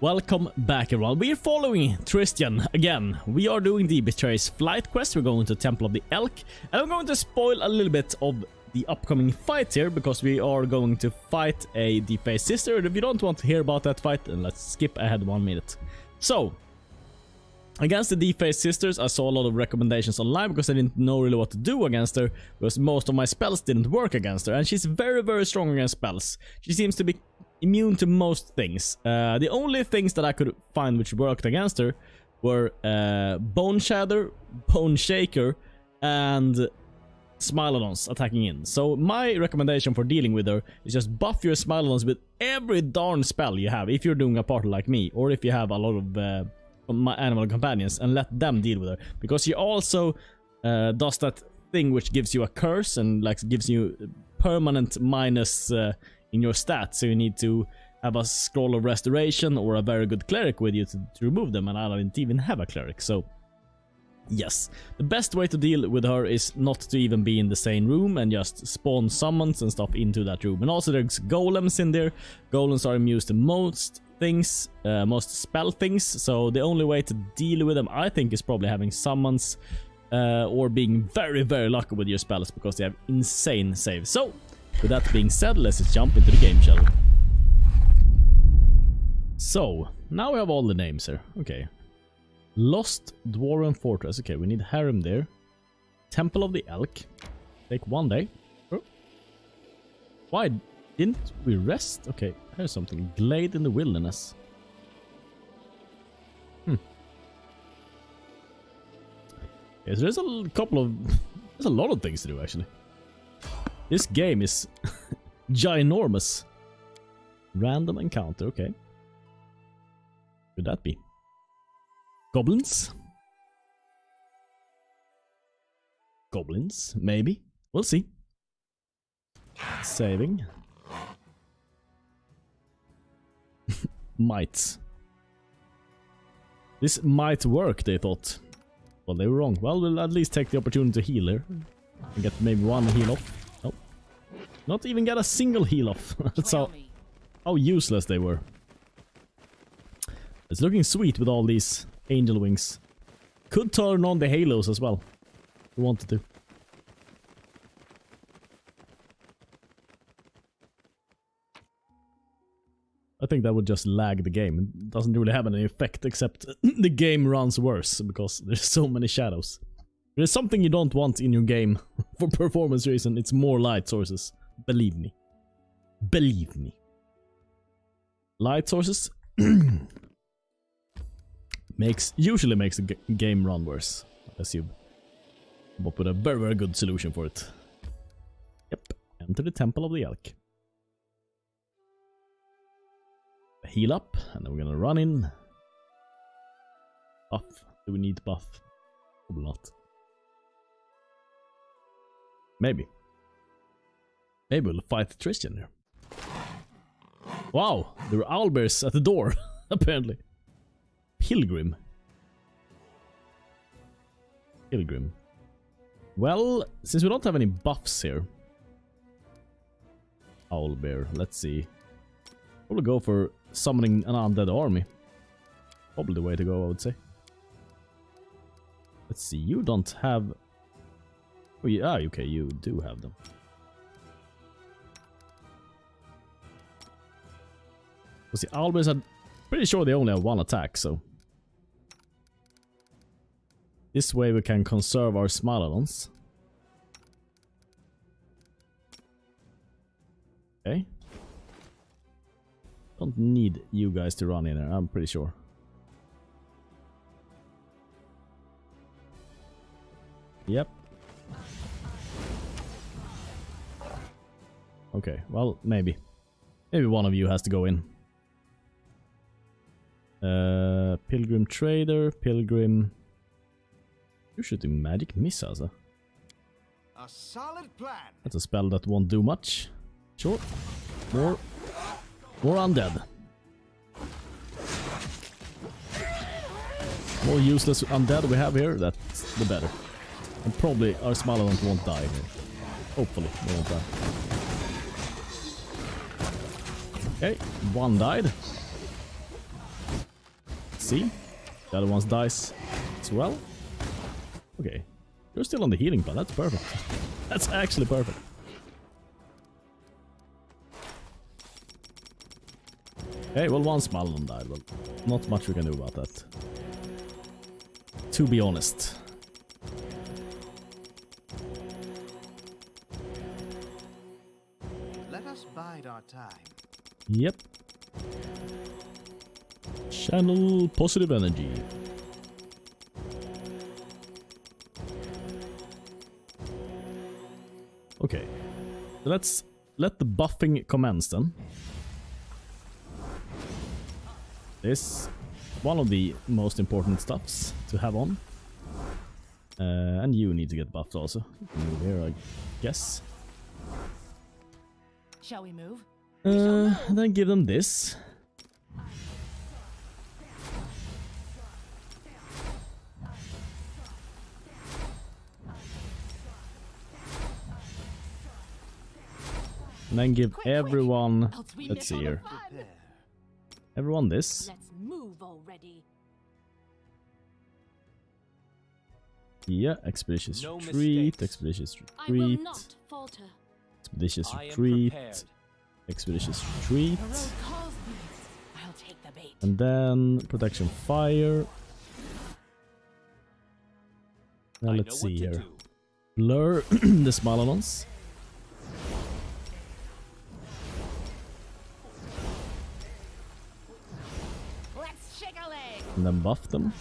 Welcome back everyone. We're following Tristan again. We are doing the Betrayer's Flight quest. We're going to Temple of the Elk. And I'm going to spoil a little bit of the upcoming fight here, because we are going to fight a defaced sister. And if you don't want to hear about that fight, then let's skip ahead 1 minute. So, against the defaced sisters, I saw a lot of recommendations online because I didn't know really what to do against her, because most of my spells didn't work against her. And she's very, very strong against spells. She seems to be immune to most things. The only things that I could find which worked against her were Bone Shatter, Bone Shaker, and Smilodons attacking in. So my recommendation for dealing with her is just buff your Smilodons with every darn spell you have, if you're doing a party like me, or if you have a lot of my animal companions, and let them deal with her. Because she also does that thing which gives you a curse and like gives you permanent minus in your stats, so you need to have a scroll of restoration or a very good cleric with you to remove them, and I didn't even have a cleric. So yes, the best way to deal with her is not to even be in the same room and just spawn summons and stuff into that room. And also there's golems in there. Golems are immune to most things, most spell things, so the only way to deal with them, I think, is probably having summons or being very, very lucky with your spells, because they have insane saves. So with that being said, let's just jump into the game, shall we? So, now we have all the names here. Okay. Lost Dwarven Fortress. Okay, we need Harem there. Temple of the Elk. Take 1 day. Oh. Why didn't we rest? Okay, here's something. Glade in the Wilderness. Okay, so there's a couple of... There's a lot of things to do, actually. This game is ginormous. Random encounter, okay. Could that be? Goblins? Goblins, maybe. We'll see. Saving. Might. This might work, they thought. Well, they were wrong. Well, we'll at least take the opportunity to heal here. And get maybe one heal off. Nope. Not even get a single heal off. That's how useless they were. It's looking sweet with all these angel wings. Could turn on the halos as well, if we wanted to. I think that would just lag the game. It doesn't really have any effect, except the game runs worse because there's so many shadows. There's something you don't want in your game for performance reason. It's more light sources. Believe me. Believe me. Light sources usually makes the game run worse, I assume. But with a very, very good solution for it. Yep. Enter the Temple of the Elk. Heal up, and then we're gonna run in. Buff. Do we need buff? Probably not. Maybe. Maybe we'll fight Tristan here. Wow, there were owlbears at the door, apparently. Pilgrim. Pilgrim. Well, since we don't have any buffs here. Owlbear, let's see. Probably go for summoning an undead army. Probably the way to go, I would say. Let's see, you don't have... Oh yeah, okay, you do have them. Because the owlbears, I'm pretty sure they only have 1 attack, so... This way we can conserve our Smilodons. Okay. Don't need you guys to run in there, I'm pretty sure. Yep. Okay, well, maybe. Maybe one of you has to go in. Pilgrim Trader, Pilgrim... You're shooting magic missiles, huh? A solid plan. That's a spell that won't do much. Sure. More undead. More useless undead we have here, that's the better. And probably our Smilodons won't die here. Hopefully they won't die. Okay, 1 died. Let's see. The other one's dice as well. Okay. You're still on the healing plan. That's perfect. That's actually perfect. Okay, well, one Smallon died. Well, not much we can do about that. To be honest. Let us bide our time. Yep. Channel positive energy. Okay. So let's let the buffing commence then. This one of the most important stuffs to have on. And you need to get buffed also. Move here, I guess. Shall we move? Then give them this. And then give everyone, let's see here, everyone this. Let's move already. Yeah, expeditious retreat, expeditious I will retreat, not falter. expeditious retreat, expeditious retreat, The road calls me. I'll take the bait. and then protection fire. Now let's see here. Blur the smaller ones. Let's shake a leg. And then buff them.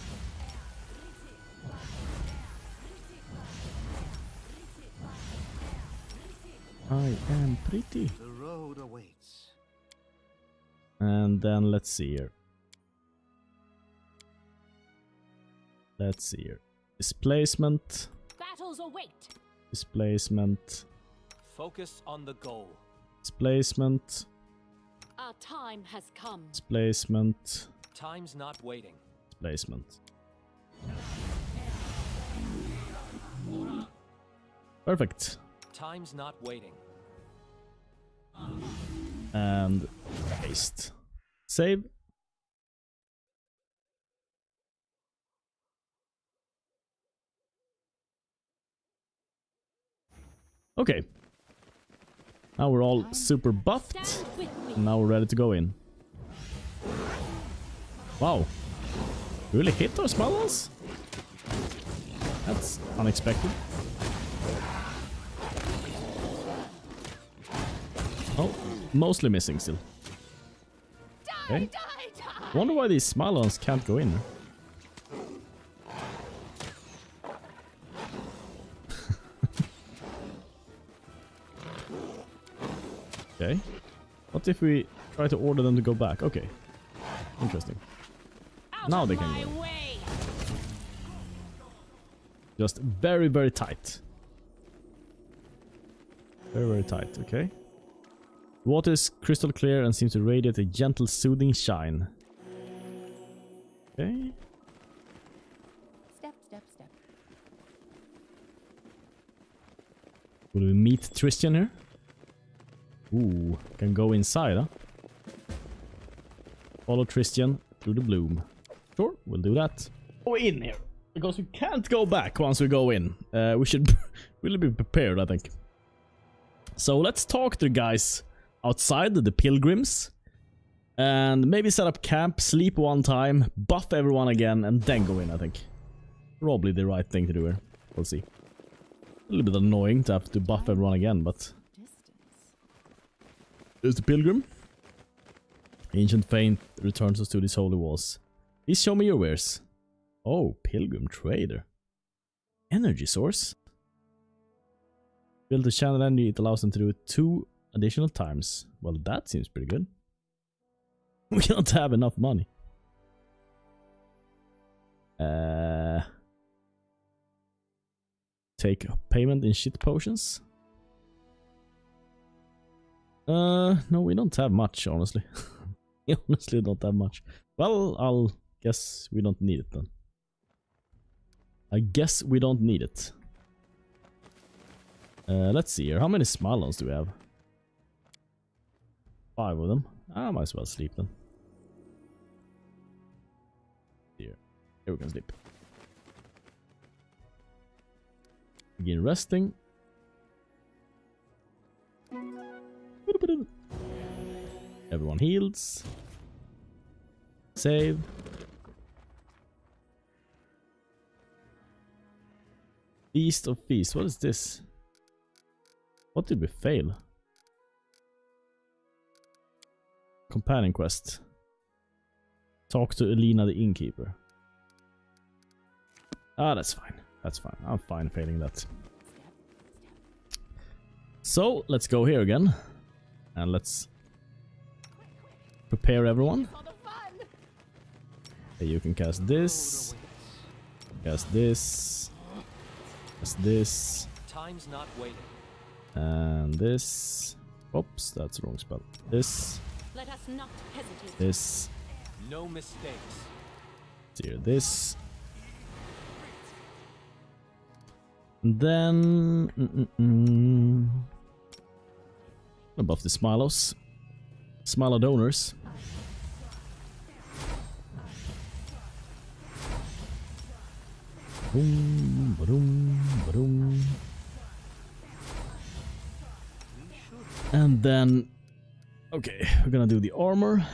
I am pretty. The road awaits. And then let's see here. Let's see here. Displacement. Battles await. Displacement. Focus on the goal. Displacement. Our time has come. Displacement. Time's not waiting. Displacement. Perfect. Time's not waiting. And haste. Save. Okay. Now we're all super buffed. Stand with me. And now we're ready to go in. Wow. Really hit those smallers? That's unexpected. Oh, mostly missing still. Okay. Wonder why these smallers can't go in. Okay. What if we try to order them to go back? Okay. Interesting. Now they can go in. Just very, very tight. Very, very tight. Okay. Water is crystal clear and seems to radiate a gentle, soothing shine. Okay. Step, step, step. Will we meet Tristian here? Ooh, can go inside, huh? Follow Tristian through the bloom. Sure, we'll do that. Go in here, because we can't go back once we go in. We should really be prepared, I think. So let's talk to the guys outside, the pilgrims. And maybe set up camp, sleep one time, buff everyone again, and then go in, I think. Probably the right thing to do here. We'll see. A little bit annoying to have to buff everyone again, but... There's the pilgrim. Ancient Faint returns us to these holy walls. Please show me your wares. Oh, pilgrim trader. Energy source. Build a channel energy, it allows them to do it 2 additional times. Well, that seems pretty good. We don't have enough money. Take payment in shit potions. No, we don't have much, honestly. We honestly don't have much. Well, I'll guess we don't need it then. I guess we don't need it. Let's see here. How many Smallons do we have? 5 of them. I might as well sleep then. Here we can sleep. Begin resting. Everyone heals. Save. Feast of Feast. What is this? What did we fail? Companion quest. Talk to Elena the innkeeper. Ah, that's fine. That's fine. I'm fine failing that. So, let's go here again. And let's prepare everyone. Okay, you can cast this. Cast this. Cast this. Time's not waiting. And this. Oops, that's the wrong spell. This. Let us not hesitate. This. No mistakes. Here, this. And then above the Smilos. Smilo donors. Boom, ba-doom, ba-doom. And then, okay, we're gonna do the armor.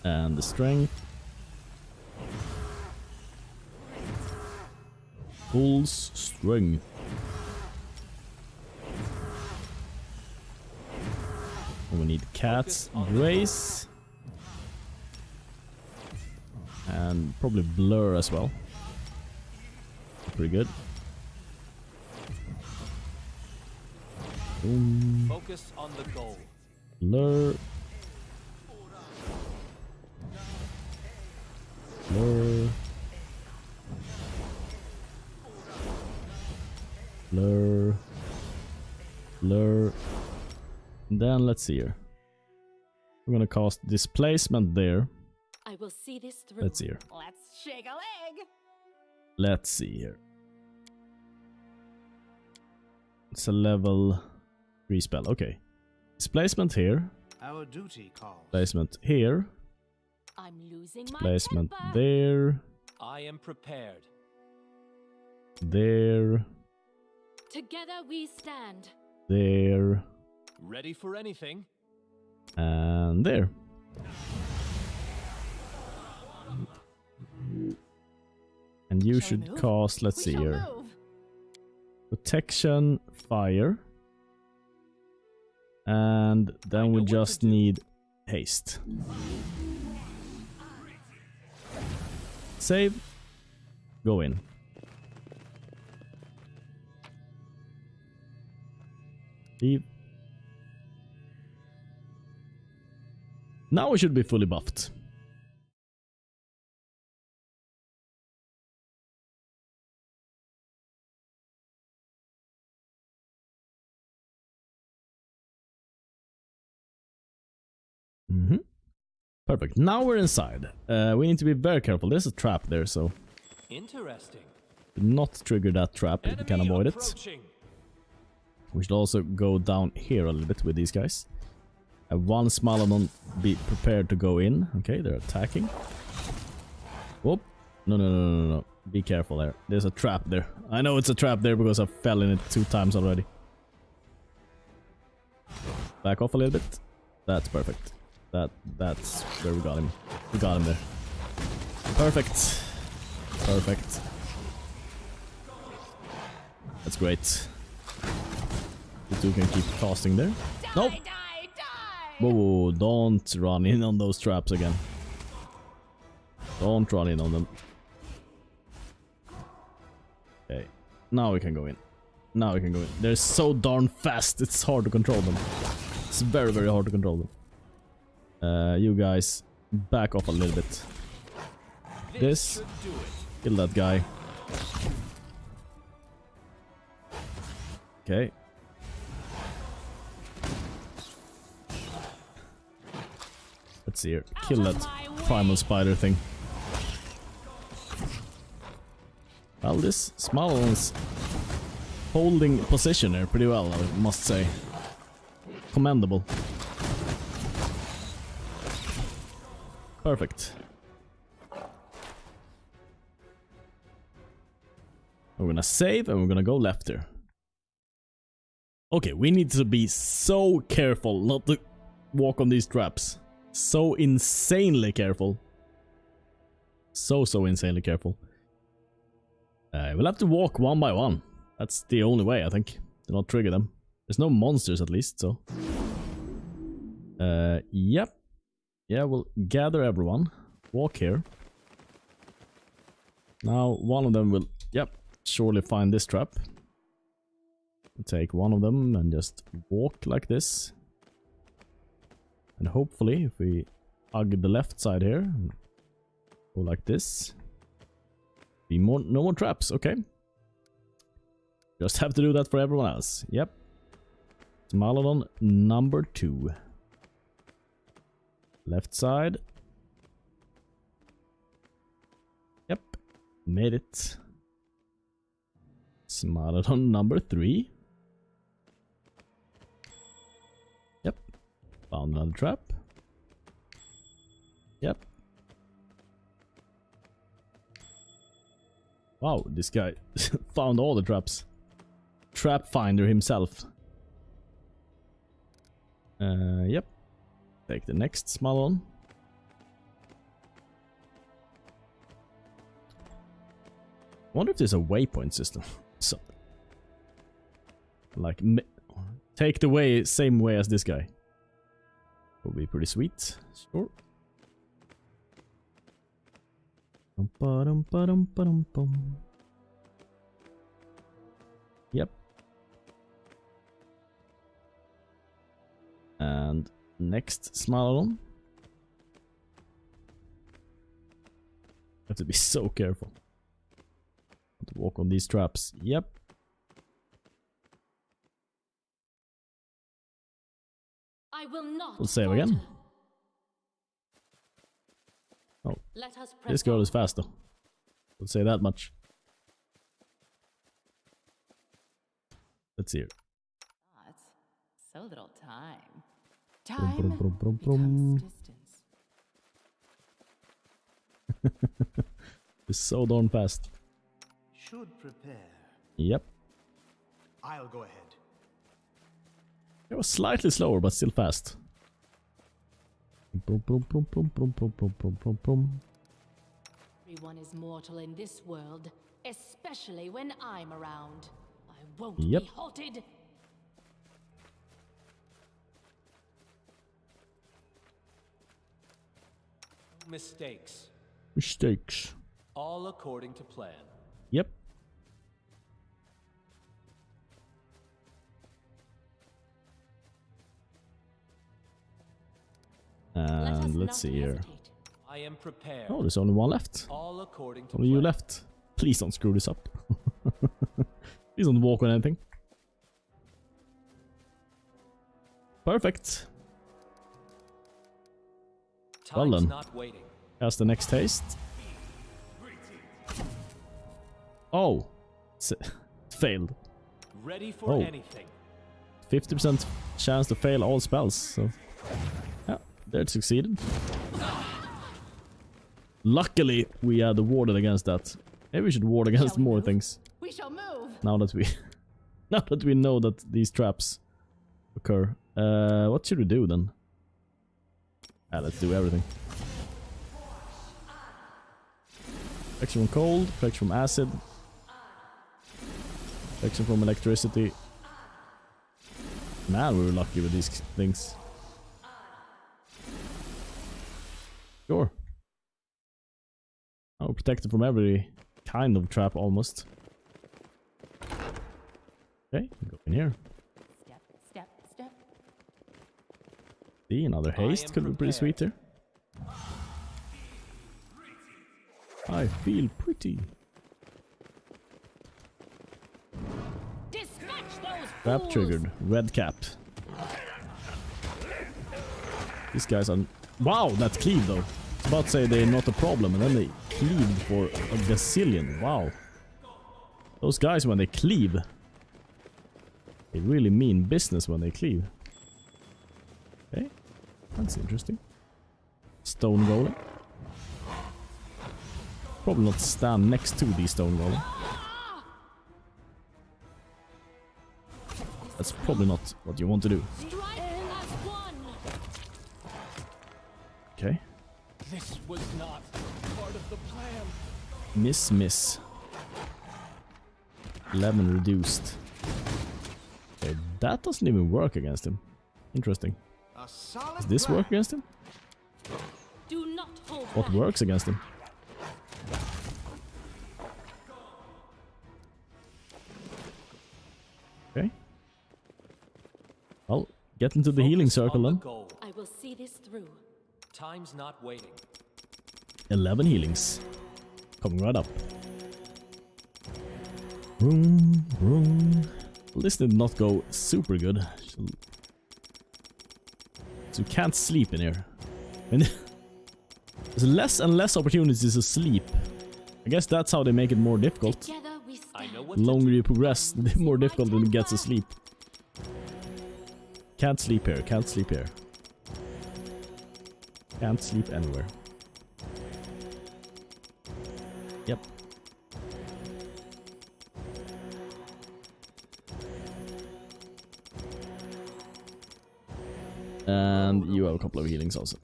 And the strength. Bull's strength. And we need Cat's grace. And probably blur as well. Pretty good. Boom. Focus on the goal. Blur. Blur. Blur. Blur. And then let's see here. We're gonna cast displacement there. I will see this through. Let's see here. Let's shake a leg. Let's see here. It's a level 3 spell. Okay. Displacement here. Our duty calls. Placement here. I'm losing my Placement temper. there. I am prepared. There. Together we stand. There. Ready for anything. And there. And you Shall we should move? cast, let's We see shall here. move. Protection, fire. And then know we what to just do. need haste. Save. Go in. Leave. Now we should be fully buffed. Perfect. Now we're inside. We need to be very careful. There's a trap there, so Interesting. do not trigger that trap if you can Enemy avoid it. approaching. We should also go down here a little bit with these guys. One Smalodon, be prepared to go in. Okay, they're attacking. Whoop. No. Be careful there. There's a trap there. I know it's a trap there because I fell in it 2 times already. Back off a little bit. That's perfect. That's where we got him. We got him there. Perfect. Perfect. That's great. You two can keep casting there. Nope. Die. Whoa, don't run in on those traps again. Don't run in on them. Okay. Now we can go in. Now we can go in. They're so darn fast, it's hard to control them. It's very, very hard to control them. You guys, back off a little bit. This. Should do it. Kill that guy. Okay. Let's see here. Kill that primal spider thing. Well, this small ones holding position here pretty well, I must say. Commendable. Perfect. We're gonna save and we're gonna go left here. Okay, we need to be so careful not to walk on these traps. So insanely careful. So insanely careful. We'll have to walk one by one. That's the only way, I think, to not trigger them. There's no monsters at least, so... Yep. Yeah, we'll gather everyone. Walk here. Now, one of them will, yep, surely find this trap. We'll take one of them and just walk like this. And hopefully, if we hug the left side here, go like this. No more traps, okay. Just have to do that for everyone else. Yep. Smilodon number 2. Left side. Yep. Made it. Smilodon number 3. Yep. Found another trap. Yep. Wow, this guy found all the traps. Pathfinder himself. Yep. Take the next small one. Wonder if there's a waypoint system. So, like, take the way same way as this guy. Would be pretty sweet. Sure. Yep. And next Smilodon. Have to be so careful. Have to walk on these traps. Yep. I will not. We'll save again. Oh, Let us this girl is faster. We'll say that much. Let's see her. It's so little time. Brum, Time brum, brum, brum. becomes distance. It's so darn fast. Should prepare. Yep. I'll go ahead. It was slightly slower, but still fast. Brum, brum, brum, brum, brum, brum, brum, brum, brum, brum. Everyone is mortal in this world, especially when I'm around. I won't Yep. be halted. Mistakes. Mistakes. All according to plan. Yep. Let us And not let's see here. hesitate. I am prepared. Oh, there's only one left. All according to Only you plan. left. Please don't screw this up. Please don't walk on anything. Perfect. Well Time's done. not waiting. That's the next taste. Oh. Failed. Ready for Oh. anything. 50% chance to fail all spells, so... Yeah, there it succeeded. Luckily, we had warded against that. Maybe we should ward against Shall we more move? things. We shall move. Now that we... now that we know that these traps occur. What should we do then? Let's do everything. Protection from cold, protection from acid. Protection from electricity. Man, we were lucky with these things. Sure. Oh, we're protected from every kind of trap almost. Okay, go in here. Step, step, step. See, another I haste am could be pretty sweet here. I feel pretty. Dispatch those Trap fools. triggered. Red cap. These guys are... Wow, that cleave though. I was about to say they're not a problem, and then they cleaved for a gazillion. Wow. Those guys, when they cleave, They really mean business when they cleave. Okay, that's interesting. Stone golem. Probably not stand next to the stone golem. That's probably not what you want to do. Okay. This was not part of the plan. Miss. 11 reduced. Okay, that doesn't even work against him. Interesting. Does this work against him? Do not hold What back. works against him? Okay. Well, get into the healing Focus on circle the then. goal. I will see this through. Time's not waiting. 11 healings. Coming right up. Vroom, vroom. Well, this did not go super good. So you can't sleep in here. And there's less and less opportunities to sleep. I guess that's how they make it more difficult. Together we I stand. know what The to longer do. you progress, the more difficult it gets to sleep. Can't sleep here, can't sleep here. Can't sleep anywhere. Yep. And you have a couple of healings also.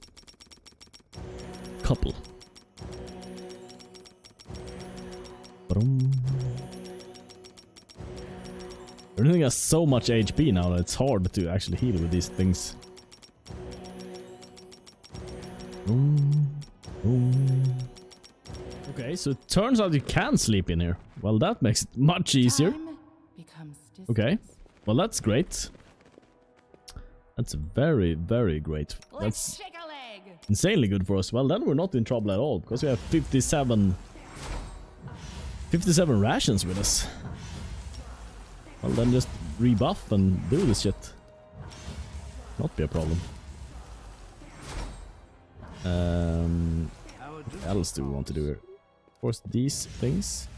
Couple. Ba-dum. Everything has so much HP now that it's hard to actually heal with these things. Okay, so it turns out you can sleep in here. Well, that makes it much easier. Time becomes distance. Okay, well that's great. That's very, very great. Let's That's shake a leg. insanely good for us. Well, then we're not in trouble at all, because we have 57 rations with us. Well, then just rebuff and do this shit. Not be a problem. What else do we want to do here? Of course, these things.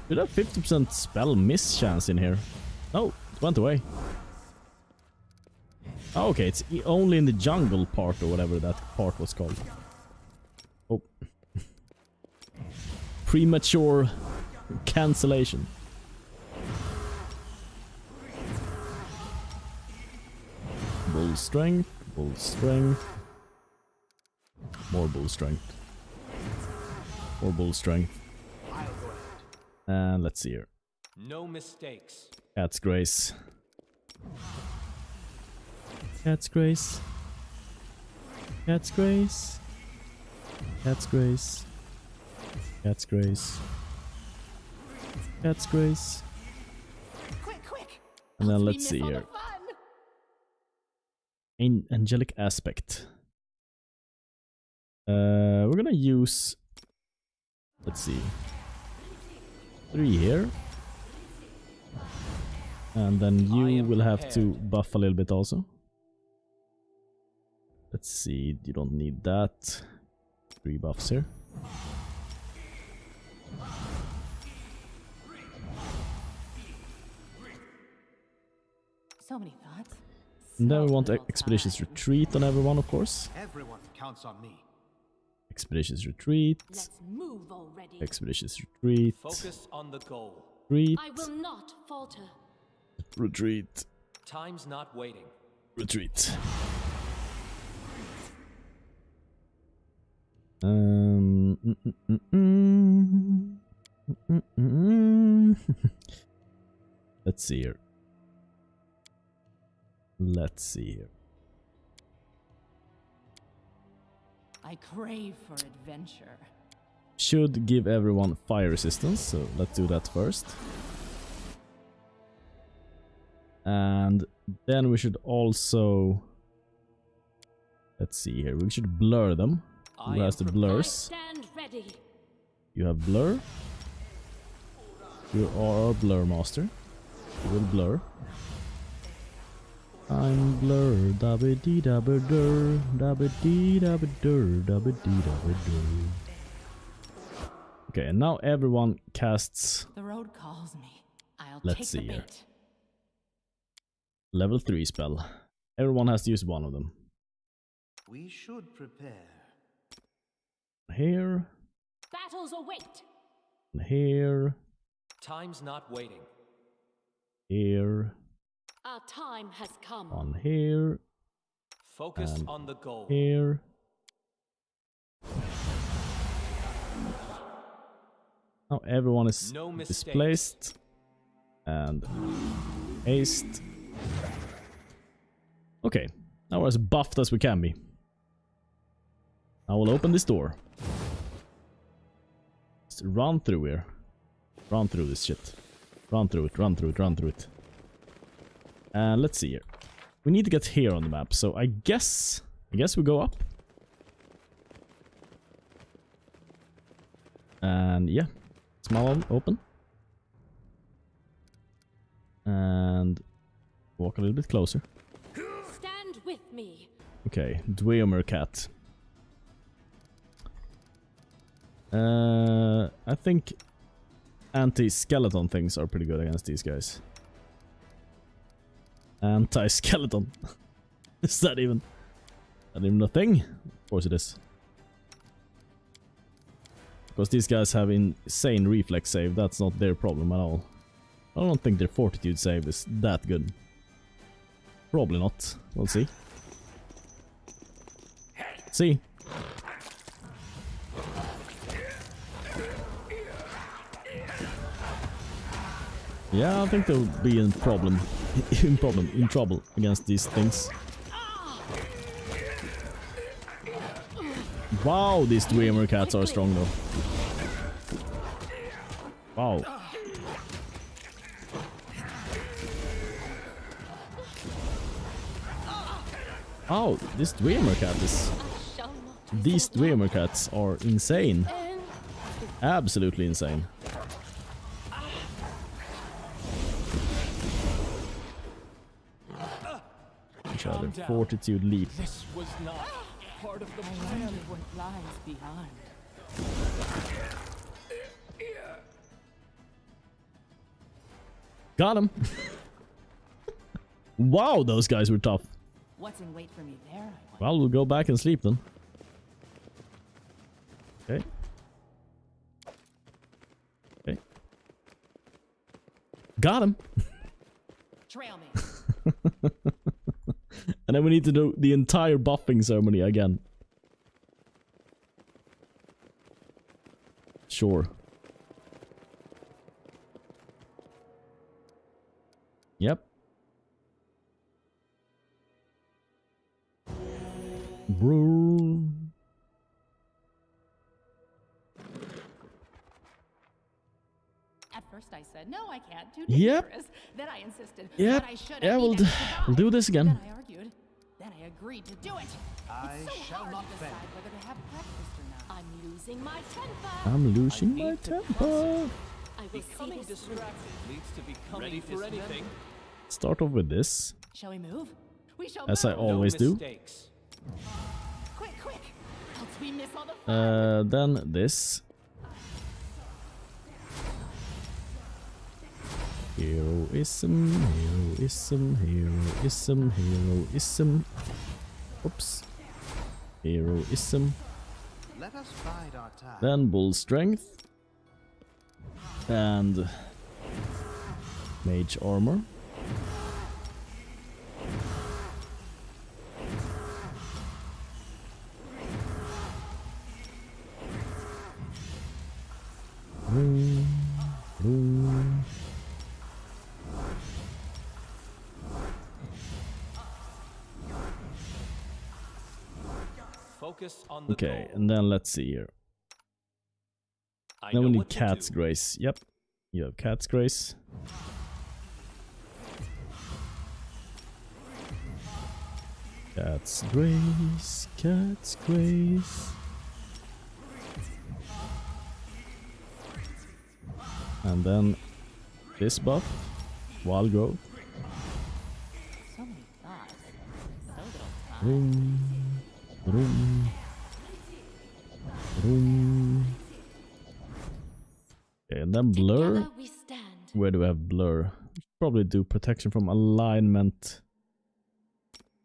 Should have 50% spell miss chance in here. No, it went away. Oh, okay, it's only in the jungle part or whatever that part was called. Oh. Premature cancellation. Bull strength, bull strength. More bull strength. More bull strength. And let's see here. No mistakes. Cat's Grace. Cat's Grace. Cat's Grace. Cat's Grace. Cat's Grace. Cat's Grace. Quick. And then Else we let's miss see all the here. fun. Angelic Aspect. We're gonna use... Let's see. 3 here. And then I you am will have to prepared. buff a little bit also. Let's see, you don't need that. 3 buffs here. So many thoughts. And then we So want little Expeditious time. Retreat on everyone, of course. Everyone counts on me. Expeditious Retreat. Let's move already. Expeditious Retreat. Focus on the goal. Retreat. I will not falter. Retreat. Time's not waiting. Retreat. Let's see here. Let's see here. I crave for adventure. Should give everyone fire resistance, so let's do that first. And then we should also... Let's see here, we should blur them. I Who has the am I blurs? stand ready. You have blur. You are a blur master. You will blur. I'm blur, dabba dee dabba dur, dabba dee dabba dur, dabba dee dabba dur. Okay, and now everyone casts The road calls me. I'll Let's take see the here. bait. Level 3 spell. Everyone has to use one of them. We should prepare. Here, Battles await. and here, Time's not waiting. here, Our time has come. on here, Focus And on the goal. here. Now everyone is No mistakes. displaced. And haste. Okay, now we're as buffed as we can be. I will open this door. Just run through here. Run through this shit. Run through it, run through it, run through it. And let's see here. We need to get here on the map, so I guess we go up. And yeah, small one open. And walk a little bit closer. Stand with me. Okay, Dweomer cat. I think anti-skeleton things are pretty good against these guys. Anti-skeleton. Is that even a thing? Of course it is. Because these guys have insane reflex save, that's not their problem at all. I don't think their fortitude save is that good. Probably not. We'll see. See. Yeah, I think they'll be in trouble against these things. Wow, these Dweomer cats are strong though. Wow. Oh, this Dweomer cat is... These Dweomer cats are insane. Absolutely insane. Try the fortitude leap. This was not part of the I plan. wonder what lies beyond. Got him. Wow, those guys were tough. What's in wait for me there? I wonder. Well, we'll go back and sleep then. Okay. Okay. Got him. Trail me. And then we need to do the entire buffing ceremony again. Sure. Yep. Brew. At first I said, no, I can't. Too Yep. dangerous. Then I insisted Yep. that I should. Yeah, we'll do this again. Then I argued. Then I agreed to do it. I It's so shall hard not to bend. decide whether to have breakfast or not. I'm losing my temper. I'm losing I my need to temper. I will see Becoming this through. distracted leads to becoming Ready for anything? Start off with this, Shall we move? We shall as I move. always no do. mistakes. Quick, quick. Else we miss all the fun. Then this. Heroism, heroism, heroism, heroism. Oops. Heroism. Let us bide our time. Then bull strength. And mage armor. Vroom, vroom. Focus on the Okay, goal. and then let's see here. I Then know we need what to Cat's do. Grace. Yep, you have Cat's Grace. Cat's Grace, Cat's Grace. And then this buff, Wild Growth. So many thoughts. So little time. Vroom, vroom, vroom. Okay, and then Blur. Together we stand. Where do we have blur? Probably do protection from alignment.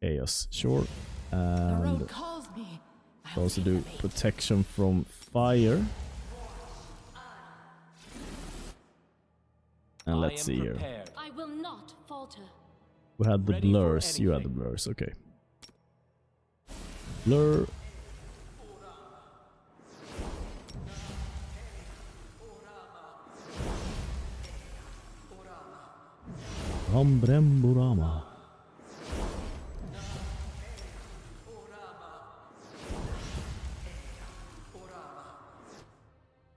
Chaos, sure. The And road calls me. I'll also take the do bait. protection from fire. And let's see here. Prepared. I will not falter. We had the Ready for blurs. You had the anything. blurs. Okay. Blur. Rambremburama.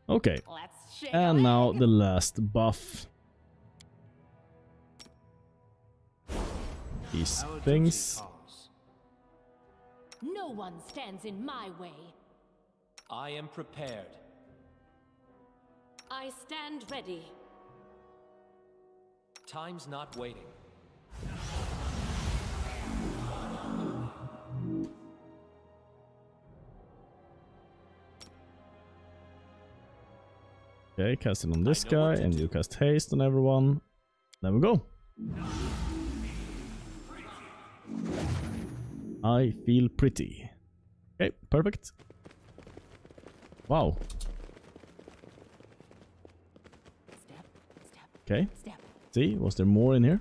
Okay. Let's shake And a now leg. the last buff. These Our things. duty calls. No one stands in my way. I am prepared. I stand ready. Time's not waiting. Okay, casting on this I know guy, what to and do. you cast haste on everyone. There we go. I feel pretty. Okay, perfect. Wow. Step, step, Okay. step. See, was there more in here?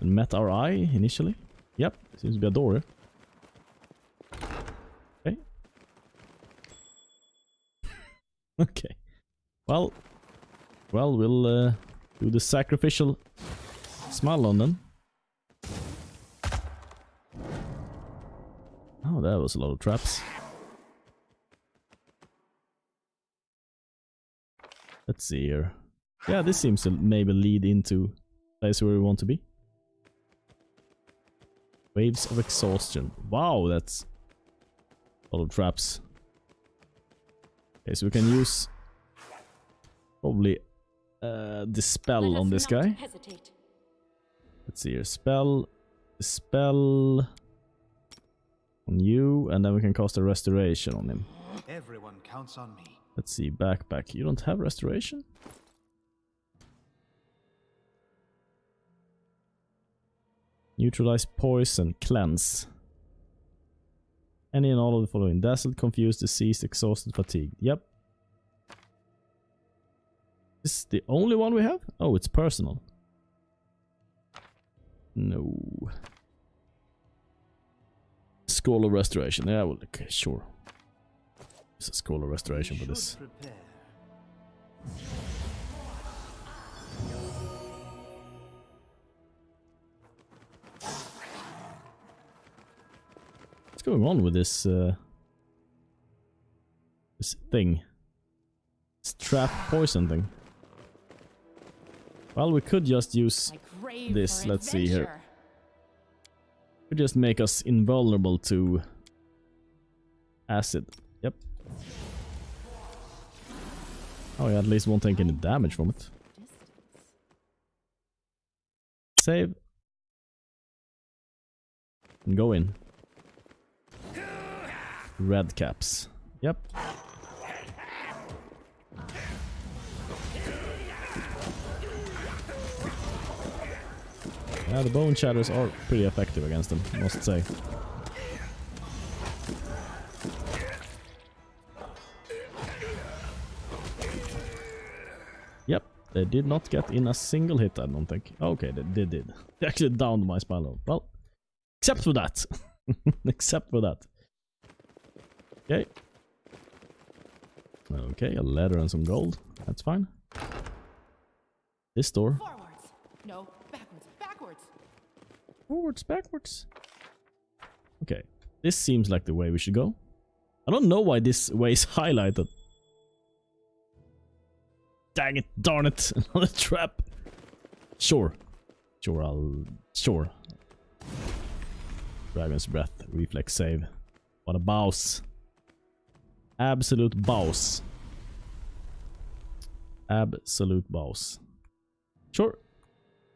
And met our eye initially? Yep, seems to be a door. Okay. Okay. Well, we'll do the sacrificial smile on them. Oh, that was a lot of traps. Let's see here. Yeah, this seems to maybe lead into the place where we want to be. Waves of exhaustion. Wow, that's a lot of traps. Okay, so we can use probably dispel Let on us this not guy. hesitate. Let's see here. Spell, dispel on you, and then we can cast a restoration on him. Everyone counts on me. Let's see, backpack. You don't have restoration? Neutralize poison, cleanse. Any and all of the following: dazzled, confused, diseased, exhausted, fatigued. Yep. This is the only one we have? Oh, it's personal. No. Scroll of restoration. Yeah, well, okay, sure. It's a scroll of restoration for We this. should prepare. What's going on with this this thing? This trap poison thing. Well, we could just use I crave this. for Let's see here. adventure. Could just make us invulnerable to acid. Yep. Oh yeah, at least won't take any damage from it. Distance. Save. And go in. Red caps. Yep. Yeah, the bone shatters are pretty effective against them, I must say. Yep, they did not get in a single hit, I don't think. Okay, they did. They actually downed my spell. Well, except for that. Except for that. Okay. Okay, a leather and some gold. That's fine. This door. Forwards. No, backwards, backwards. Forwards, backwards. Okay, this seems like the way we should go. I don't know why this way is highlighted. Dang it, darn it, another trap. Sure. Sure. Dragon's Breath, reflex save. What a boss. Absolute boss. Absolute boss. Sure.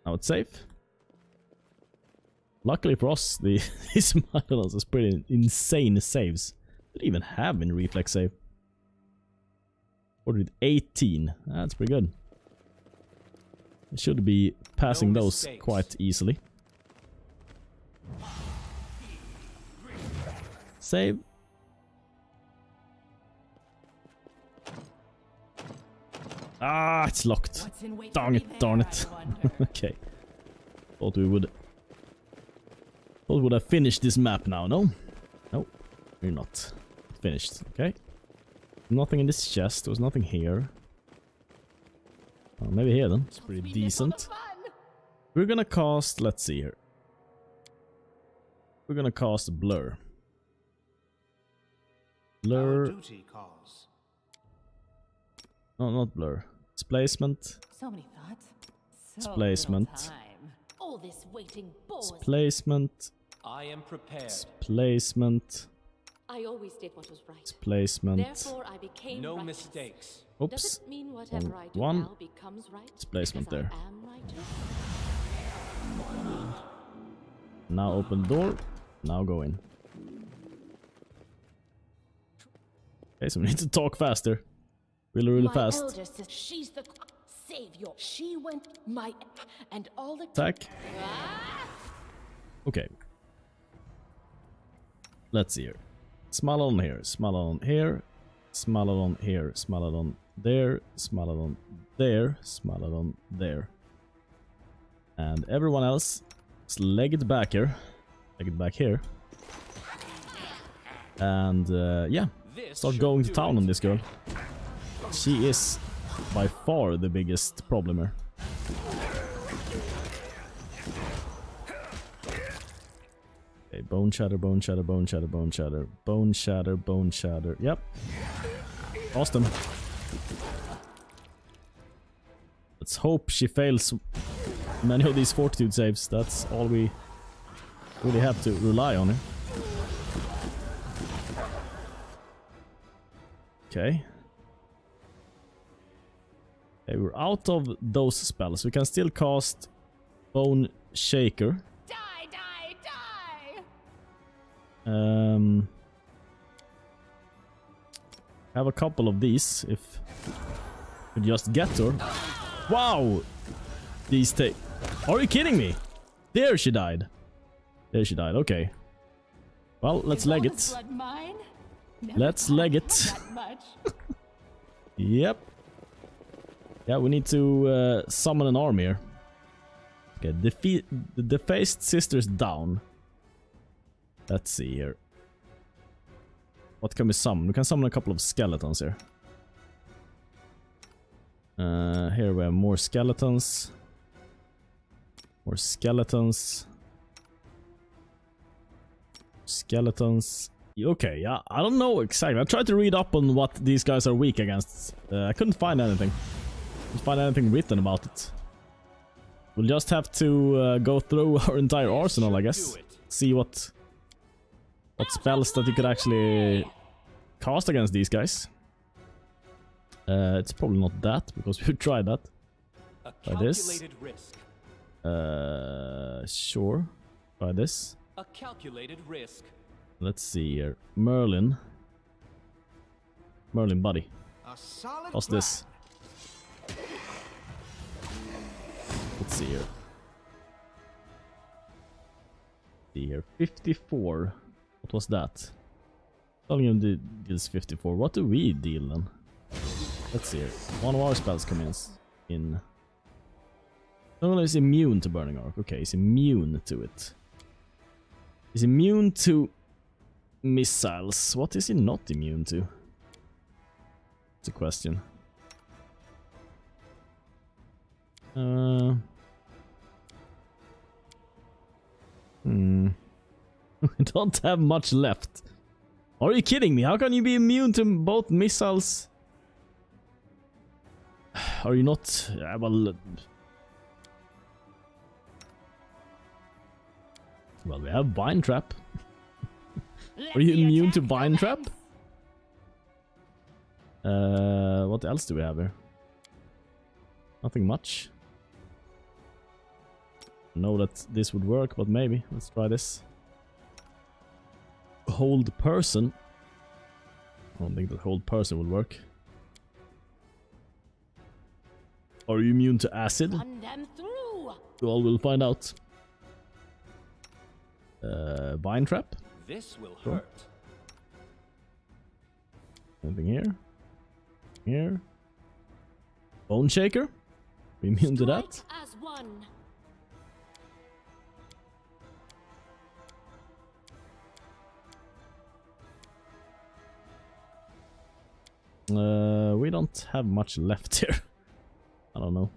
Now it's safe. Luckily for us, these Mylons is pretty insane saves. Didn't even have in reflex save. Ordered 18. That's pretty good. We should be passing No those mistakes. quite easily. Save. Ah, it's locked. What's in wait Darn for it, me darn there, it. I wonder? Okay. Thought we would have finished this map now, no? No, we're not finished. Okay. Nothing in this chest. There was nothing here. Oh, maybe here then. It's pretty We miss all the decent. fun. We're gonna cast. Let's see here. We're gonna cast Blur. Our Blur. duty calls. No, not Blur. Displacement. So many thoughts. So Displacement. little time. All this waiting bores. Displacement. I am prepared. Displacement. I always did what was right. Displacement. Therefore, I became No righteous. mistakes. Does Oops. it mean whatever I do One. now becomes right? Displacement because there. I am righteous? Now open the door. Now go in. Okay, so we need to talk faster. Really My fast. elder sister, she's the savior. She went and all the Attack. Okay. Let's see here. Smalalon here, Smalalon here, Smalalon here, Smalalon there, Smalalon there, Smalalon there. And everyone else is legged back here. Legged back here. And yeah, This start should going to do town it. on this girl. She is by far the biggest problem here. Okay, bone shatter, bone shatter, bone shatter, bone shatter, bone shatter, bone shatter. Yep. Lost him. Let's hope she fails many of these fortitude saves. That's all we really have to rely on her. Okay. Okay, we're out of those spells. We can still cast Bone Shaker. die, die, die. Have a couple of these if we just get her. Wow! These take. Are you kidding me? There she died. There she died. Okay. Well, let's Is leg all it. this blood mine? Never Let's thought leg I it. had that much. Yep. Yeah, we need to summon an army here. Okay, defeat the defaced sisters down. Let's see here. What can we summon? We can summon a couple of skeletons here. Here we have more skeletons. More skeletons. Skeletons. Okay, yeah, I don't know exactly. I tried to read up on what these guys are weak against. I couldn't find anything. Couldn't find anything written about it. We'll just have to go through our entire arsenal, I guess. See what spells that you could actually cast against these guys. It's probably not that, because we've tried that. A Try this. calculated risk. Sure. Try this. A calculated risk. Let's see here. Merlin. Merlin, buddy. A solid What's this? Let's see here. See here. 54. What was that? Telling him deals 54. What do we deal then? Let's see here. One of our spells comes in. No, he's immune to Burning Arc. Okay, he's immune to it. He's immune to missiles. What is he not immune to? It's a question. We don't have much left. Are you kidding me? How can you be immune to both missiles? Are you not? Yeah, well, we have Vine Trap. Are you immune to Vine Trap? What else do we have here? Nothing much. Know that this would work, but maybe. Let's try this. Hold person. I don't think that hold person will work. Are you immune to acid? Run them through. Well, we'll find out. Vine trap. This will Cool. hurt. Anything here? Here. Bone shaker. Are you immune to that? Strike as one. We don't have much left here. I don't know.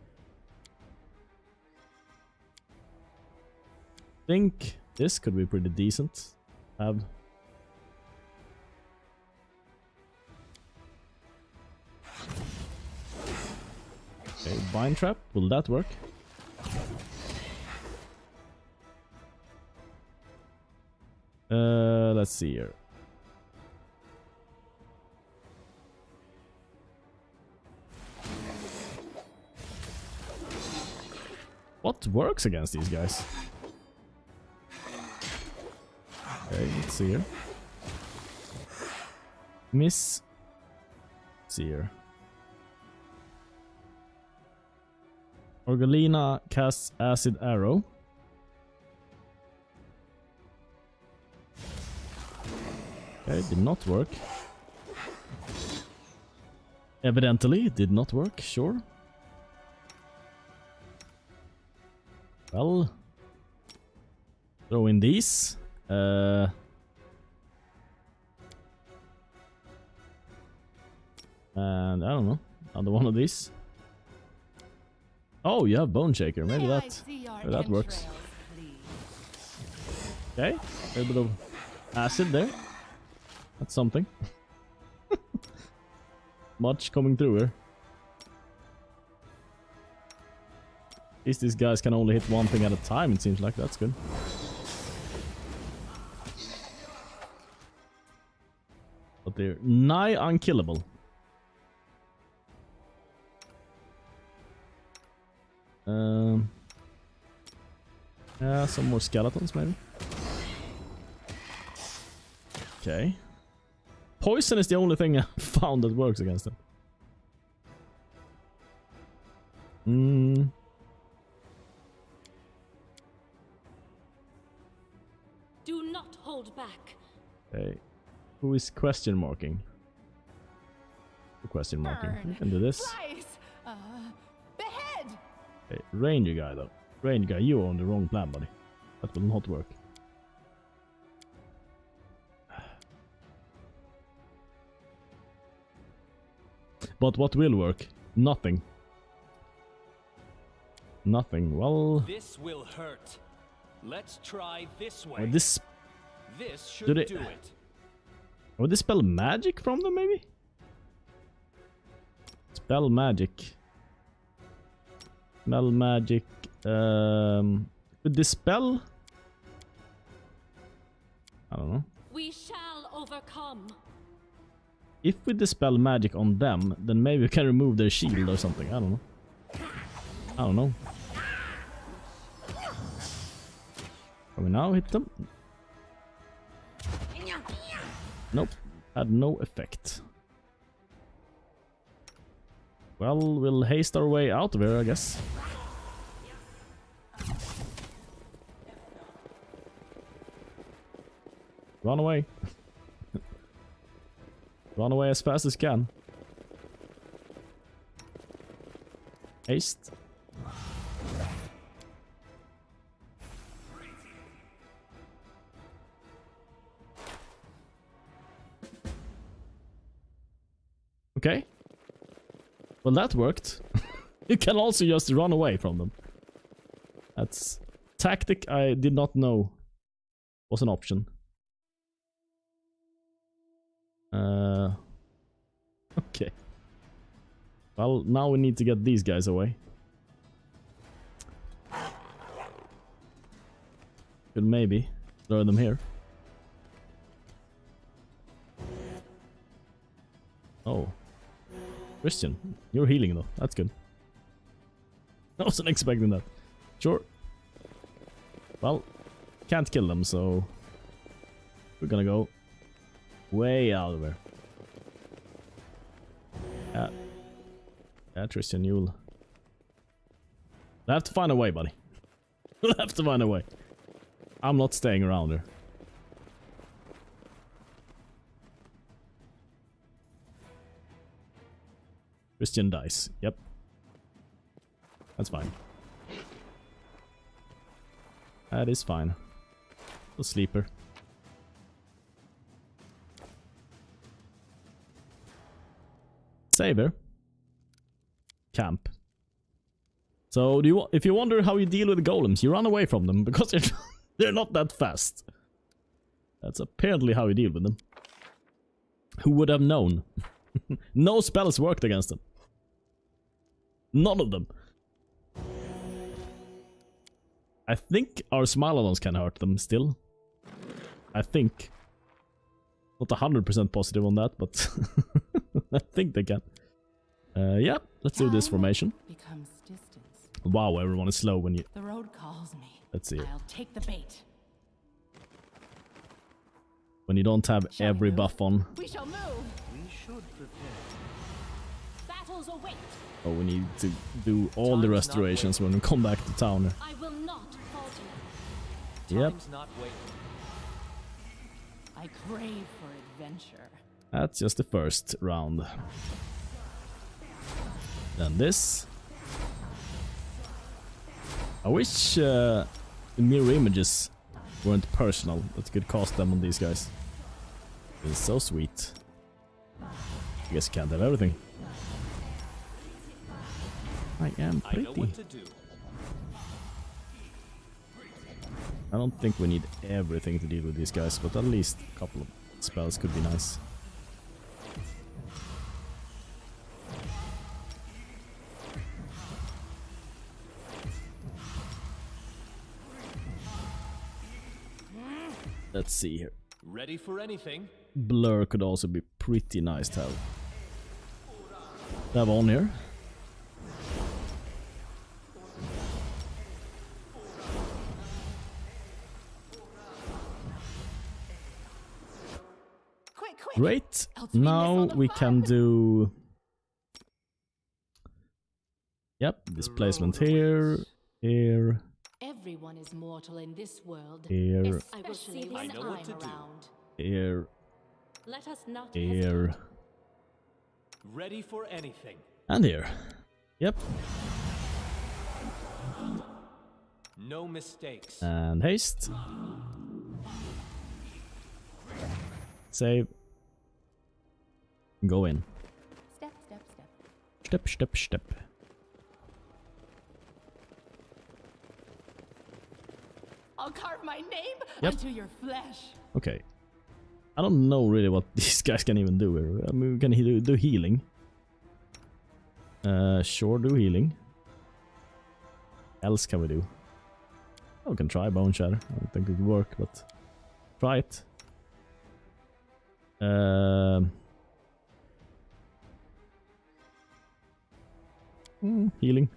Think this could be pretty decent. Have. Okay, bind trap. Will that work? Let's see here. What works against these guys? Okay, let's see here. Miss. Let's see here. Orgalina casts Acid Arrow. Okay, did not work. Evidently, did not work, sure. Well, throw in these. And I don't know, another one of these. Oh, you have Bone Shaker. Maybe that works. Okay, a bit of acid there. That's something. Much coming through here. At least these guys can only hit one thing at a time, it seems like. That's good. But they're nigh unkillable. Yeah, some more skeletons maybe. Okay. Poison is the only thing I found that works against them. Do not hold back. Okay. Who is question marking? Who question marking? You can do this. Behead. Okay, ranger guy though. Ranger guy, you are on the wrong plan, buddy. That will not work. But what will work? Nothing. Nothing. Well, This will hurt. Let's try this way. this This do should they- do it. would they spell magic from them maybe? Spell magic. Spell magic. Could this spell? I don't know. We shall overcome. If we dispel magic on them, then maybe we can remove their shield or something. I don't know. I don't know. Can we now hit them? Nope. Had no effect. Well, we'll haste our way out of here, I guess. Run away. Run away as fast as you can. Haste. Okay. Well, that worked. You can also just run away from them. That's tactic I did not know was an option. Okay. Well, now we need to get these guys away. Could maybe throw them here. Oh. Christian, you're healing though. That's good. I wasn't expecting that. Sure. Well, can't kill them, so we're gonna go way out of there. Yeah. Yeah, Tristan, you'll I have to find a way, buddy. I have to find a way. I'm not staying around here. Christian dies. Yep. That's fine. That is fine. A sleeper. Saver. Camp. So if you wonder how you deal with golems, you run away from them because they're not that fast. That's apparently how you deal with them. Who would have known? No spells worked against them. None of them. I think our Smilodons can hurt them still. I think. Not 100% positive on that, but I think they can. Yeah, let's do this formation. Wow, everyone is slow when you... The road calls me. Let's see. I'll take the bait. When you don't have every buff on. We shall move. We should prepare. Battles await. Oh, we need to do all the restorations when we come back to town. I will not falter. Yep. Time's not waiting. I crave for adventure. That's just the first round. Then this. I wish the mirror images weren't personal. That could cost them on these guys. It's so sweet. I guess you can't have everything. I am I know pretty. what to do. I don't think we need everything to deal with these guys, but at least a couple of spells could be nice. Let's see here. Ready for anything? Blur could also be pretty nice to have on here. Great. Now we can do... Yep, displacement here, here. Everyone is mortal in this world. Here. Especially when know what to do. around. Here, Let us not here, Ready for anything. and here. Yep. No mistakes. And haste. Save. Go in. Step, step, step. Step, step, step. I'll carve my name Yep. onto your flesh. Okay. I don't know really what these guys can even do here. I mean, we can do healing. Sure, do healing. Else can we do? Oh, we can try Bone Shatter. I don't think it would work, but try it. Healing.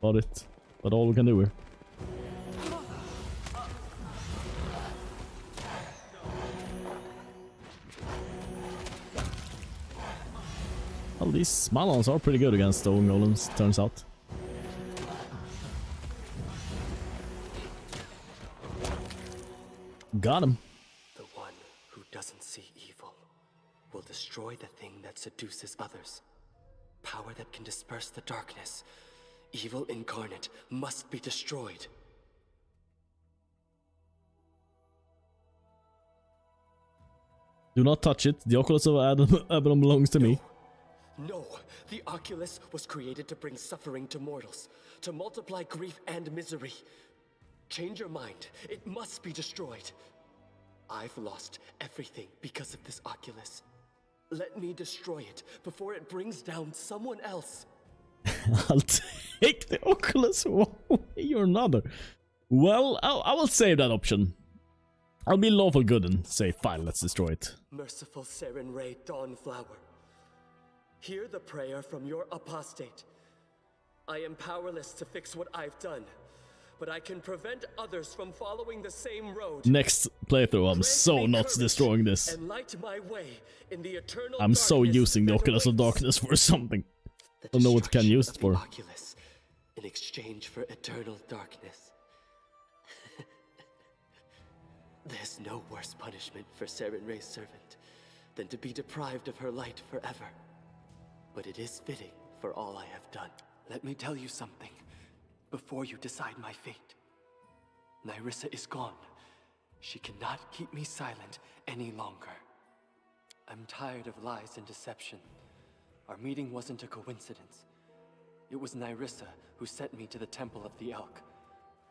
Got it. But all we can do here. Well, these Smilodons are pretty good against stone golems, turns out. Got him. The one who doesn't see evil will destroy the thing that seduces others. Power that can disperse the darkness. Evil incarnate must be destroyed. Do not touch it. The Oculus of Abaddon belongs to me. No, the Oculus was created to bring suffering to mortals, to multiply grief and misery. Change your mind. It must be destroyed. I've lost everything because of this Oculus. Let me destroy it before it brings down someone else. I'll take the Oculus one way or another. Well, I will save that option. I'll be lawful good and say, fine, let's destroy it. Merciful Seren Ray Dawnflower, hear the prayer from your apostate. I am powerless to fix what I've done, but I can prevent others from following the same road. Next playthrough, I'm Grant so me not courage destroying this. and light my way in the eternal I'm so darkness using the that Oculus of awaits. Darkness for something. The Don't know what you can destruction use of it the for. Oculus in exchange for eternal darkness. There's no worse punishment for Sarenrae's servant than to be deprived of her light forever. But it is fitting for all I have done. Let me tell you something before you decide my fate. Nyrissa is gone. She cannot keep me silent any longer. I'm tired of lies and deception. Our meeting wasn't a coincidence. It was Nyrissa who sent me to the Temple of the Elk.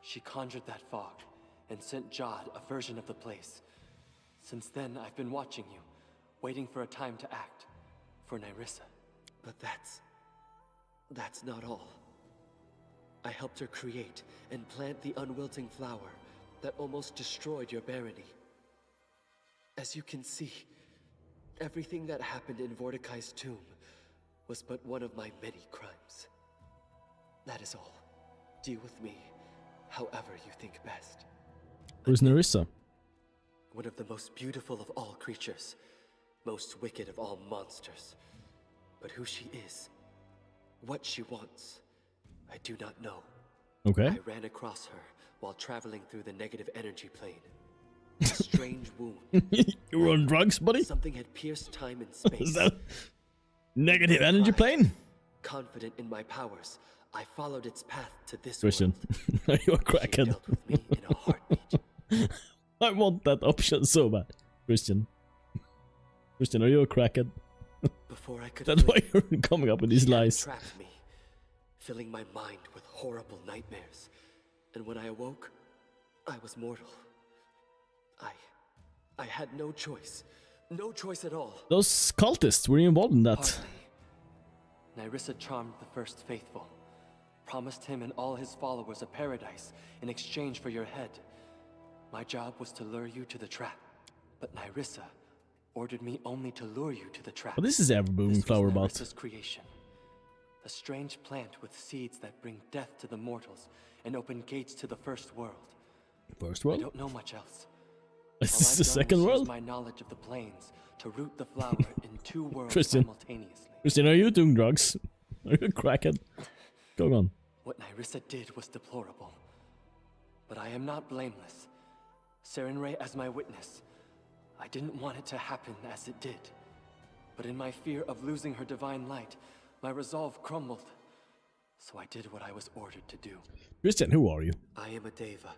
She conjured that fog and sent Jod a version of the place. Since then, I've been watching you, waiting for a time to act. For Nyrissa. But that's not all. I helped her create and plant the unwilting flower that almost destroyed your barony. As you can see, everything that happened in Mordecai's tomb was but one of my many crimes. That is all. Deal with me however you think best. Who's Nyrissa? One of the most beautiful of all creatures, most wicked of all monsters. But who she is, what she wants, I do not know. Okay. I ran across her while traveling through the negative energy plane. A strange wound. You were on drugs, buddy? Something had pierced time and space. Is that negative energy plane? Confident in my powers, I followed its path to this Christian, world. are you a She crackhead? dealt with me in a heartbeat. I want that option so bad. Christian, are you a crackhead? Before I could That's why flee, you're coming up with these she had lies. trapped me, filling my mind with horrible nightmares. And when I awoke, I was mortal. I had no choice. No choice at all. Those cultists were involved in that. Partly. Nyrissa charmed the first faithful, promised him and all his followers a paradise in exchange for your head. My job was to lure you to the trap, but Nyrissa ordered me only to lure you to the trap. What is this ever-booming flower about? Nyrissa's creation. A strange plant with seeds that bring death to the mortals and open gates to the first world. First I world? don't know much else. Is All this I've the done second is use world? my knowledge of the planes to root the flower in two worlds Christian. simultaneously. Christian, are you doing drugs? Are you a crackhead? Go on. What Nyrissa did was deplorable, but I am not blameless. Sarenrae as my witness. I didn't want it to happen as it did, but in my fear of losing her divine light, my resolve crumbled. So I did what I was ordered to do. Christian, who are you? I am a Deva.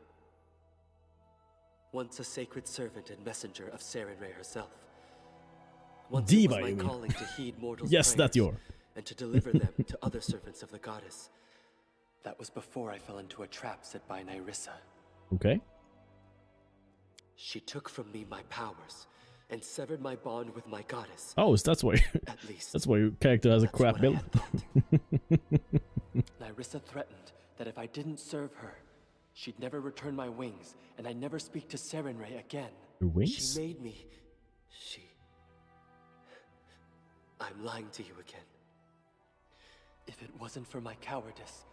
Once a sacred servant and messenger of Sarenrae herself. Once Diva, it was you my mean? calling to heed mortals' Yes, that prayers you are. and to deliver them to other servants of the goddess. That was before I fell into a trap set by Nyrissa. Okay. She took from me my powers and severed my bond with my goddess. Oh, so that's why. At least That's why your character has a that's crap what I build. had thought. Nyrissa threatened that if I didn't serve her, she'd never return my wings, and I'd never speak to Sarenrae again. Your wings? She made me. I'm lying to you again. If it wasn't for my cowardice,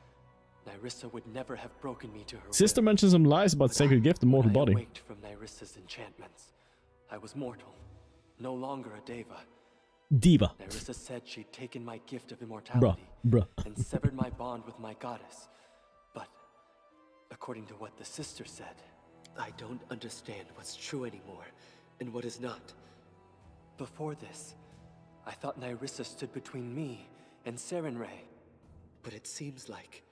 Nyrissa would never have broken me to her Sister will. mentioned some lies about But sacred gift and mortal when I body. awaked from Nyrissa's enchantments, I was mortal, no longer a Deva. Diva. Nyrissa said she'd taken my gift of immortality Bruh. and severed my bond with my goddess. But, according to what the sister said, I don't understand what's true anymore and what is not. Before this, I thought Nyrissa stood between me and Sarenrae. But it seems like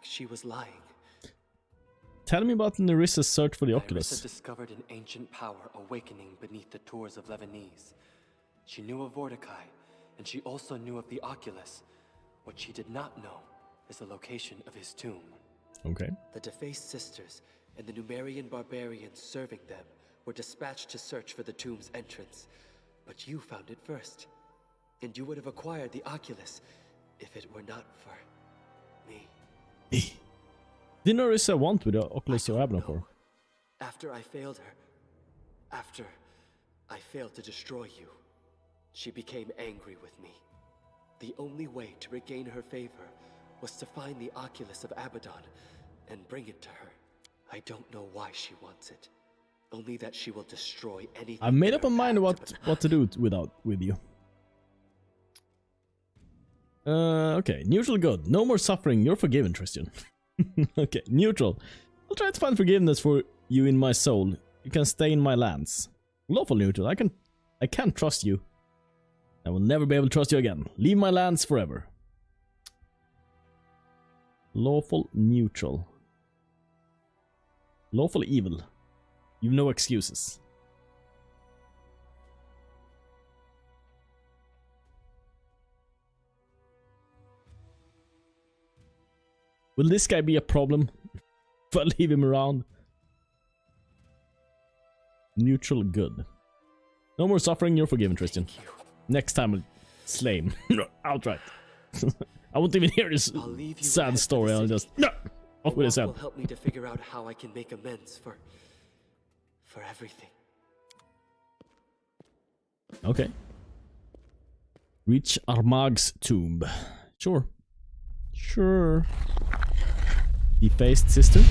she was lying. Tell me about Nyrissa's search for the Nyrissa Oculus. discovered an ancient power awakening beneath the tours of Lebanese. She knew of Mordecai, and she also knew of the Oculus. What she did not know is the location of his tomb. Okay. The defaced sisters and the Numerian barbarians serving them were dispatched to search for the tomb's entrance. But you found it first, and you would have acquired the Oculus if it were not for me. Did Nyrissa want with the Oculus I or don't Abner know. for? After I failed her, after I failed to destroy you, she became angry with me. The only way to regain her favor was to find the Oculus of Abaddon and bring it to her. I don't know why she wants it. Only that she will destroy anything. I made in up her my mind path what to do with you. Okay, neutral good. No more suffering. You're forgiven, Tristan. Okay, neutral. I'll try to find forgiveness for you in my soul. You can stay in my lands. Lawful neutral. I can't trust you. I will never be able to trust you again. Leave my lands forever. Lawful neutral. Lawful evil. You've no excuses. Will this guy be a problem if I leave him around? Neutral good. No more suffering, you're forgiven, Tristan. Next time I'll slay him. Outright. I won't even hear this sad story, I'll just... No! Off with his head. Will help me to figure out how I can make amends for everything. Okay. Reach Armag's tomb. Sure. Sure. Defaced sister.